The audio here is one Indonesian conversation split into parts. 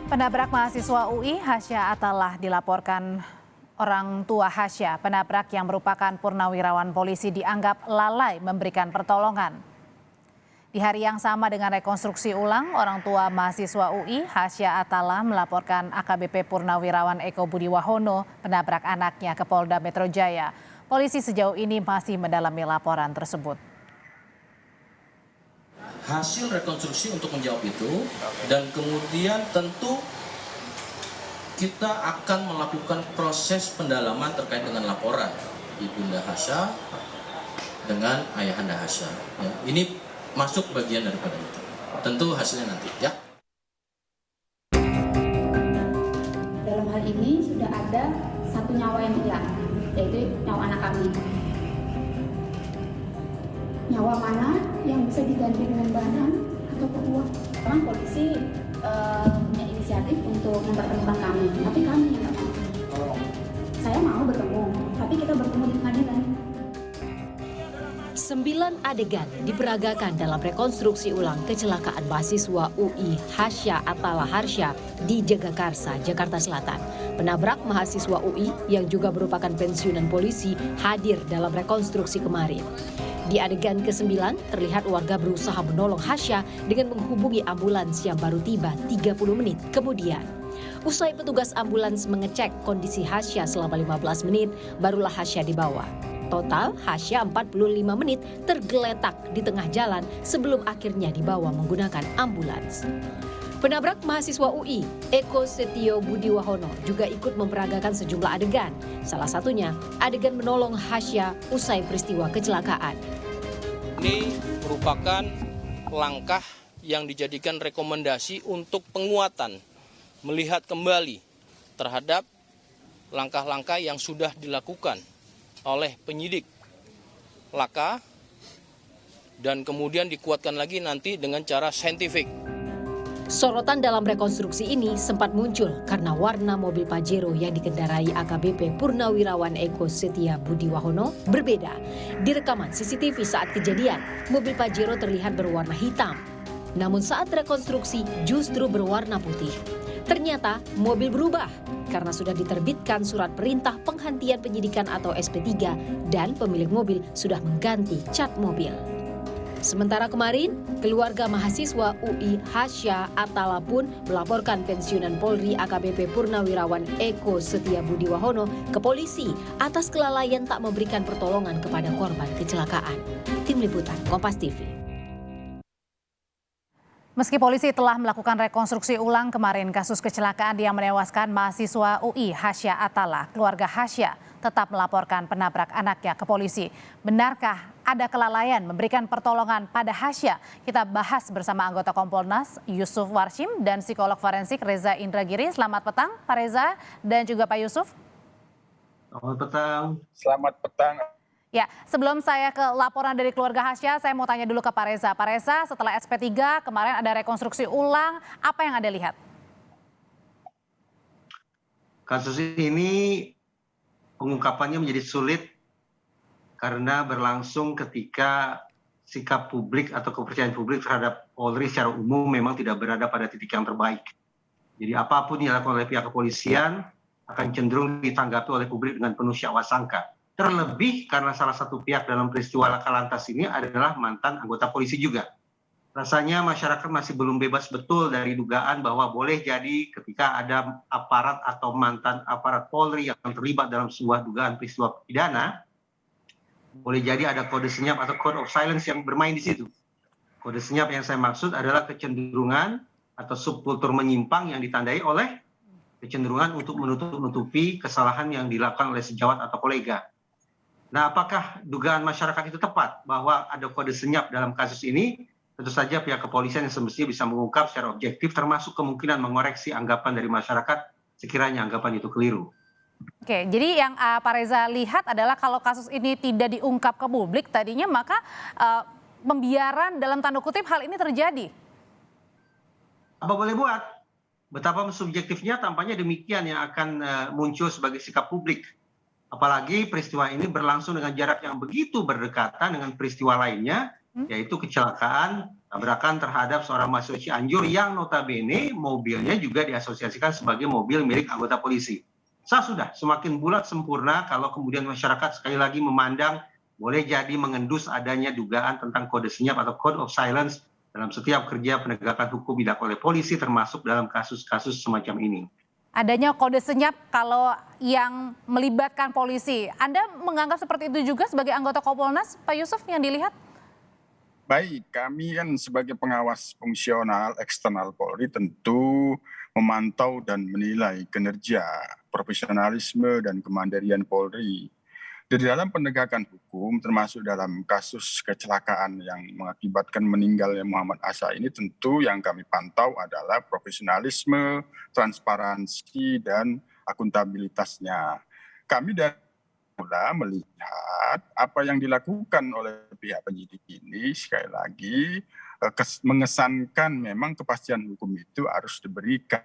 Penabrak mahasiswa UI Hasya Atallah dilaporkan orang tua Hasya. Penabrak yang merupakan purnawirawan polisi dianggap lalai memberikan pertolongan. Di hari yang sama dengan rekonstruksi ulang, orang tua mahasiswa UI Hasya Atallah melaporkan AKBP Purnawirawan Eko Budi Wahono penabrak anaknya ke Polda Metro Jaya. Polisi sejauh ini masih mendalami laporan tersebut. Hasil rekonstruksi untuk menjawab itu, dan kemudian tentu kita akan melakukan proses pendalaman terkait dengan laporan Ibunda Hasya dengan Ayahanda Hasya. Ya, ini masuk bagian daripada itu. Tentu hasilnya nanti, ya. Dalam hal ini sudah ada satu nyawa yang hilang, yaitu nyawa anak kami. Nyawa mana yang bisa diganti dengan barang atau uang? Memang polisi punya inisiatif untuk mempertemukan kami, tapi kami nggak mau. Saya mau bertemu, tapi kita bertemu di pengadilan. 9 adegan diperagakan dalam rekonstruksi ulang kecelakaan mahasiswa UI Hasya Atallah Harsya di Jagakarsa, Jakarta Selatan. Penabrak mahasiswa UI yang juga merupakan pensiunan polisi hadir dalam rekonstruksi kemarin. Di adegan ke-9, terlihat warga berusaha menolong Hasya dengan menghubungi ambulans yang baru tiba 30 menit kemudian. Usai petugas ambulans mengecek kondisi Hasya selama 15 menit, barulah Hasya dibawa. Total, Hasya 45 menit tergeletak di tengah jalan sebelum akhirnya dibawa menggunakan ambulans. Penabrak mahasiswa UI, Eko Setio Budi Wahono, juga ikut memperagakan sejumlah adegan. Salah satunya, adegan menolong Hasya usai peristiwa kecelakaan. Ini merupakan langkah yang dijadikan rekomendasi untuk penguatan, melihat kembali terhadap langkah-langkah yang sudah dilakukan oleh penyidik laka dan kemudian dikuatkan lagi nanti dengan cara saintifik. Sorotan dalam rekonstruksi ini sempat muncul karena warna mobil Pajero yang dikendarai AKBP Purnawirawan Eko Setia Budi Wahono berbeda. Di rekaman CCTV saat kejadian, mobil Pajero terlihat berwarna hitam. Namun saat rekonstruksi justru berwarna putih. Ternyata mobil berubah karena sudah diterbitkan surat perintah penghentian penyidikan atau SP3 dan pemilik mobil sudah mengganti cat mobil. Sementara kemarin, keluarga mahasiswa UI Hasya Atallah pun melaporkan pensiunan Polri AKBP Purnawirawan Eko Setia Budi Wahono ke polisi atas kelalaian tak memberikan pertolongan kepada korban kecelakaan. Tim Liputan Kompas TV. Meski polisi telah melakukan rekonstruksi ulang kemarin kasus kecelakaan yang menewaskan mahasiswa UI Hasya Atallah, keluarga Hasya tetap melaporkan penabrak anaknya ke polisi. Benarkah ada kelalaian memberikan pertolongan pada Hasya? Kita bahas bersama anggota Kompolnas Yusuf Warshim dan psikolog forensik Reza Indragiri. Selamat petang Pak Reza dan juga Pak Yusuf. Selamat petang. Selamat petang. Ya, sebelum saya ke laporan dari keluarga Hasya, saya mau tanya dulu ke Pak Reza. Pak Reza, setelah SP3 kemarin ada rekonstruksi ulang, apa yang Anda lihat? Kasus ini pengungkapannya menjadi sulit karena berlangsung ketika sikap publik atau kepercayaan publik terhadap Polri secara umum memang tidak berada pada titik yang terbaik. Jadi apapun yang dilakukan oleh pihak kepolisian akan cenderung ditanggapi oleh publik dengan penuh syahwat sangka. Terlebih karena salah satu pihak dalam peristiwa laka lantas ini adalah mantan anggota polisi juga. Rasanya masyarakat masih belum bebas betul dari dugaan bahwa boleh jadi ketika ada aparat atau mantan aparat Polri yang terlibat dalam sebuah dugaan peristiwa pidana, boleh jadi ada kode senyap atau code of silence yang bermain di situ. Kode senyap yang saya maksud adalah kecenderungan atau subkultur menyimpang yang ditandai oleh kecenderungan untuk menutup-nutupi kesalahan yang dilakukan oleh sejawat atau kolega. Nah, apakah dugaan masyarakat itu tepat bahwa ada kode senyap dalam kasus ini? Tentu saja pihak kepolisian yang semestinya bisa mengungkap secara objektif, termasuk kemungkinan mengoreksi anggapan dari masyarakat sekiranya anggapan itu keliru. Oke, jadi yang Pak Reza lihat adalah kalau kasus ini tidak diungkap ke publik tadinya, maka pembiaran dalam tanda kutip hal ini terjadi. Apa boleh buat? Betapa subjektifnya tampaknya demikian yang akan muncul sebagai sikap publik. Apalagi peristiwa ini berlangsung dengan jarak yang begitu berdekatan dengan peristiwa lainnya, yaitu kecelakaan tabrakan terhadap seorang mahasiswa Cianjur yang notabene mobilnya juga diasosiasikan sebagai mobil milik anggota polisi. Sudah semakin bulat sempurna kalau kemudian masyarakat sekali lagi memandang boleh jadi mengendus adanya dugaan tentang kode senyap atau code of silence dalam setiap kerja penegakan hukum dilakukan oleh polisi, termasuk dalam kasus-kasus semacam ini. Adanya kode senyap kalau yang melibatkan polisi. Anda menganggap seperti itu juga sebagai anggota Kompolnas, Pak Yusuf, yang dilihat? Baik, kami kan sebagai pengawas fungsional eksternal Polri tentu memantau dan menilai kinerja, profesionalisme dan kemandirian Polri. Di dalam penegakan hukum, termasuk dalam kasus kecelakaan yang mengakibatkan meninggalnya Muhammad Asa ini, tentu yang kami pantau adalah profesionalisme, transparansi, dan akuntabilitasnya. Kami dari mula melihat apa yang dilakukan oleh pihak penyidik ini, sekali lagi mengesankan memang kepastian hukum itu harus diberikan.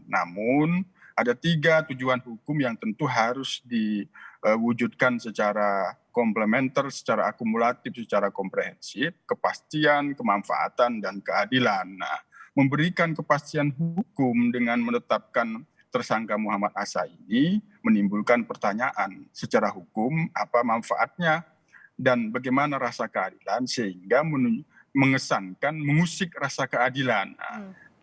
Namun ada 3 tujuan hukum yang tentu harus diwujudkan secara komplementer, secara akumulatif, secara komprehensif: kepastian, kemanfaatan, dan keadilan. Nah, memberikan kepastian hukum dengan menetapkan tersangka Muhammad Asa ini menimbulkan pertanyaan secara hukum apa manfaatnya dan bagaimana rasa keadilan, sehingga mengesankan mengusik rasa keadilan.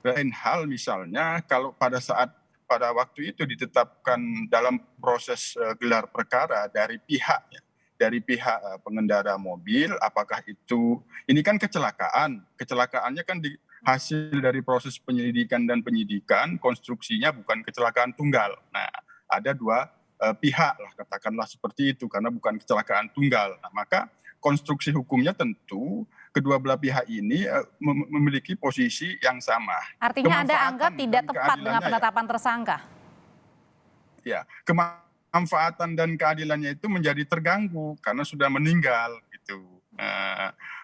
Lain hal misalnya kalau pada waktu itu ditetapkan dalam proses gelar perkara dari pihak pengendara mobil, apakah ini kan kecelakaannya kan hasil dari proses penyelidikan dan penyidikan, konstruksinya bukan kecelakaan tunggal. Nah, ada 2 pihak lah, katakanlah seperti itu, karena bukan kecelakaan tunggal. Nah, maka konstruksi hukumnya tentu kedua belah pihak ini memiliki posisi yang sama. Artinya Anda anggap tidak tepat dengan penetapan tersangka? Ya, kemanfaatan dan keadilannya itu menjadi terganggu karena sudah meninggal gitu.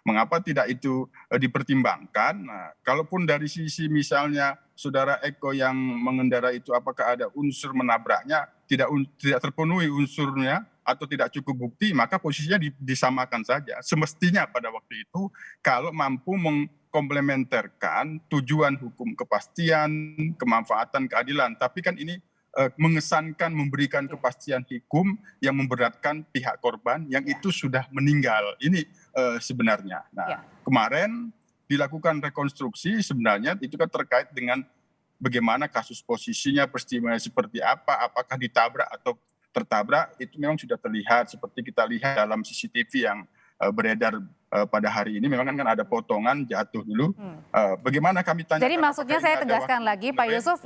Mengapa tidak itu dipertimbangkan? Nah, kalaupun dari sisi misalnya saudara Eko yang mengendara itu apakah ada unsur menabraknya, tidak terpenuhi unsurnya atau tidak cukup bukti, maka posisinya disamakan saja. Semestinya pada waktu itu kalau mampu mengkomplementerkan tujuan hukum kepastian, kemanfaatan, keadilan. Tapi kan ini mengesankan memberikan kepastian hukum yang memberatkan pihak korban yang itu sudah meninggal. Ini sebenarnya. Nah, kemarin dilakukan rekonstruksi, sebenarnya itu kan terkait dengan bagaimana kasus posisinya, peristiwanya seperti apa, apakah ditabrak atau tertabrak, itu memang sudah terlihat seperti kita lihat dalam CCTV yang beredar pada hari ini. Memang kan ada potongan jatuh dulu. Bagaimana kami tanya? Jadi maksudnya saya tegaskan lagi, Pak Yusuf,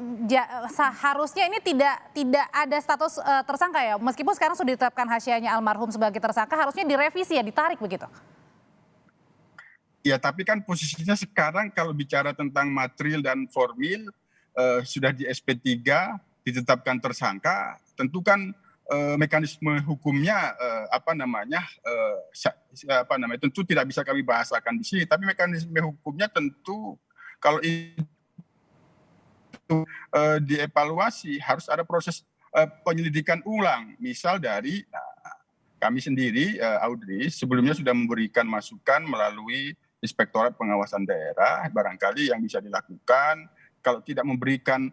seharusnya ini tidak ada status tersangka ya, meskipun sekarang sudah ditetapkan Hasyanya almarhum sebagai tersangka, harusnya direvisi ya, ditarik begitu. Ya, tapi kan posisinya sekarang kalau bicara tentang material dan formil sudah di SP3 ditetapkan tersangka, tentu kan mekanisme hukumnya tentu tidak bisa kami bahasakan di sini, tapi mekanisme hukumnya tentu kalau itu dievaluasi harus ada proses penyelidikan ulang. Misal dari kami sendiri, Audrey, sebelumnya sudah memberikan masukan melalui Inspektorat Pengawasan Daerah, barangkali yang bisa dilakukan kalau tidak memberikan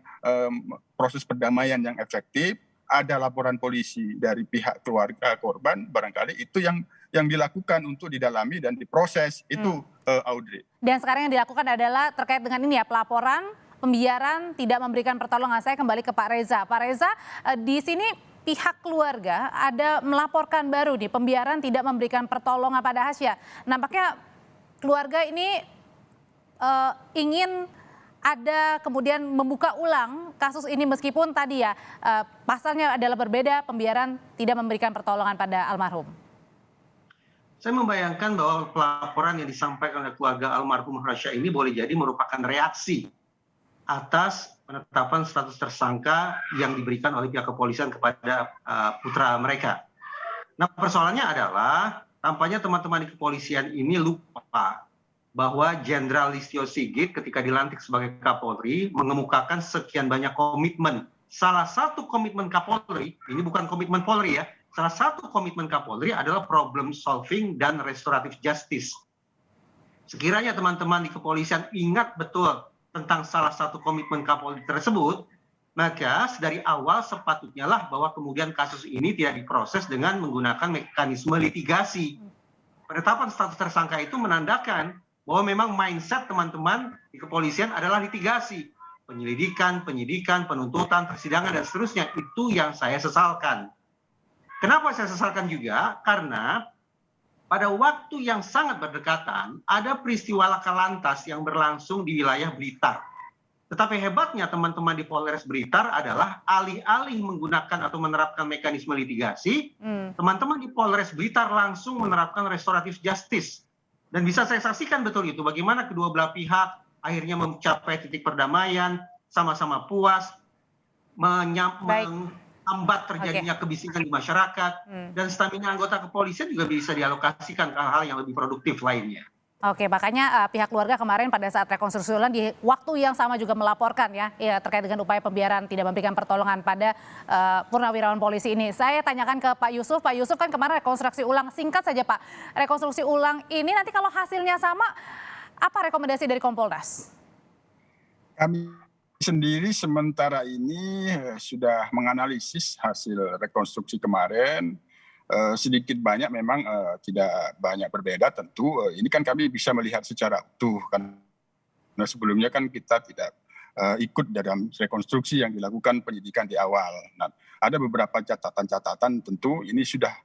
proses perdamaian yang efektif, ada laporan polisi dari pihak keluarga korban, barangkali itu yang dilakukan untuk didalami dan diproses. Itu Audrey. Dan sekarang yang dilakukan adalah terkait dengan ini ya, pelaporan, pembiaran, tidak memberikan pertolongan. Saya kembali ke Pak Reza. Pak Reza, di sini pihak keluarga ada melaporkan baru nih, pembiaran tidak memberikan pertolongan pada Hasya. Nampaknya keluarga ini ingin ada kemudian membuka ulang kasus ini, meskipun tadi ya pasalnya adalah berbeda, pembiaran tidak memberikan pertolongan pada almarhum. Saya membayangkan bahwa pelaporan yang disampaikan oleh keluarga almarhum Hasya ini boleh jadi merupakan reaksi atas penetapan status tersangka yang diberikan oleh pihak kepolisian kepada putra mereka. Nah, persoalannya adalah tampaknya teman-teman di kepolisian ini lupa bahwa Jenderal Listio Sigit ketika dilantik sebagai Kapolri mengemukakan sekian banyak komitmen. Salah satu komitmen Kapolri, ini bukan komitmen Polri ya, salah satu komitmen Kapolri adalah problem solving dan restoratif justice. sekiranya teman-teman di kepolisian ingat betul tentang salah satu komitmen Kapolri tersebut, maka dari awal sepatutnya lah bahwa kemudian kasus ini tidak diproses dengan menggunakan mekanisme litigasi. Penetapan status tersangka itu menandakan bahwa memang mindset teman-teman di kepolisian adalah litigasi. Penyelidikan, penyidikan, penuntutan, persidangan, dan seterusnya. Itu yang saya sesalkan. Kenapa saya sesalkan juga? Karena pada waktu yang sangat berdekatan, ada peristiwa laka lantas yang berlangsung di wilayah Blitar. Tetapi hebatnya teman-teman di Polres Blitar adalah alih-alih menggunakan atau menerapkan mekanisme litigasi, teman-teman di Polres Blitar langsung menerapkan restoratif justice. Dan bisa saya saksikan betul itu, bagaimana kedua belah pihak akhirnya mencapai titik perdamaian, sama-sama puas, menghambat terjadinya kebisingan di masyarakat, dan stamina anggota kepolisian juga bisa dialokasikan ke hal yang lebih produktif lainnya. Oke, makanya pihak keluarga kemarin pada saat rekonstruksi ulang di waktu yang sama juga melaporkan ya terkait dengan upaya pembiaran tidak memberikan pertolongan pada purnawirawan polisi ini. Saya tanyakan ke Pak Yusuf kan kemarin rekonstruksi ulang, singkat saja Pak, rekonstruksi ulang ini nanti kalau hasilnya sama, apa rekomendasi dari Kompolnas? Kami sendiri sementara ini sudah menganalisis hasil rekonstruksi kemarin. Sedikit banyak memang tidak banyak berbeda tentu. Ini kan kami bisa melihat secara utuh kan. Nah, sebelumnya kan kita tidak ikut dalam rekonstruksi yang dilakukan penyidikan di awal. Nah, ada beberapa catatan-catatan tentu ini sudah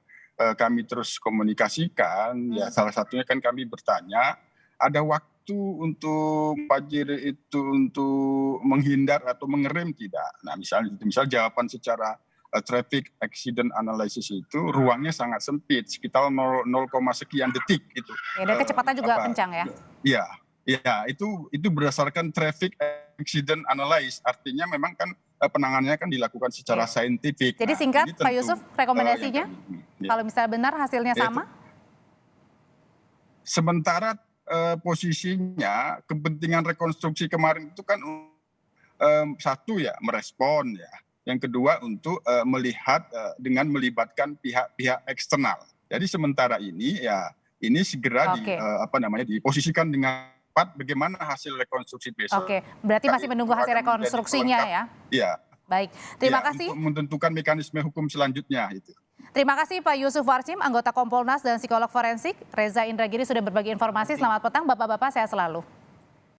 kami terus komunikasikan. Ya, salah satunya kan kami bertanya, ada waktu untuk Fajri itu untuk menghindar atau mengerem tidak? Nah, misal jawaban secara traffic accident analysis itu ruangnya sangat sempit, sekitar 0, sekian detik itu. Ya, dan kecepatan juga kencang ya? Iya, itu berdasarkan traffic accident analysis, artinya memang kan penanganannya kan dilakukan secara saintifik. Jadi singkat Pak Yusuf, rekomendasinya kalau misalnya benar hasilnya sama? Sementara posisinya kepentingan rekonstruksi kemarin itu kan satu ya merespon ya, yang kedua untuk melihat dengan melibatkan pihak-pihak eksternal. Jadi sementara ini ya ini segera diposisikan dengan tepat bagaimana hasil rekonstruksi besok. Oke, berarti masih menunggu hasil rekonstruksinya ya? Iya. Baik, terima kasih. Untuk menentukan mekanisme hukum selanjutnya itu. Terima kasih Pak Yusuf Warsim, anggota Kompolnas dan psikolog forensik. Reza Indragiri sudah berbagi informasi. Selamat petang Bapak-Bapak, sehat selalu.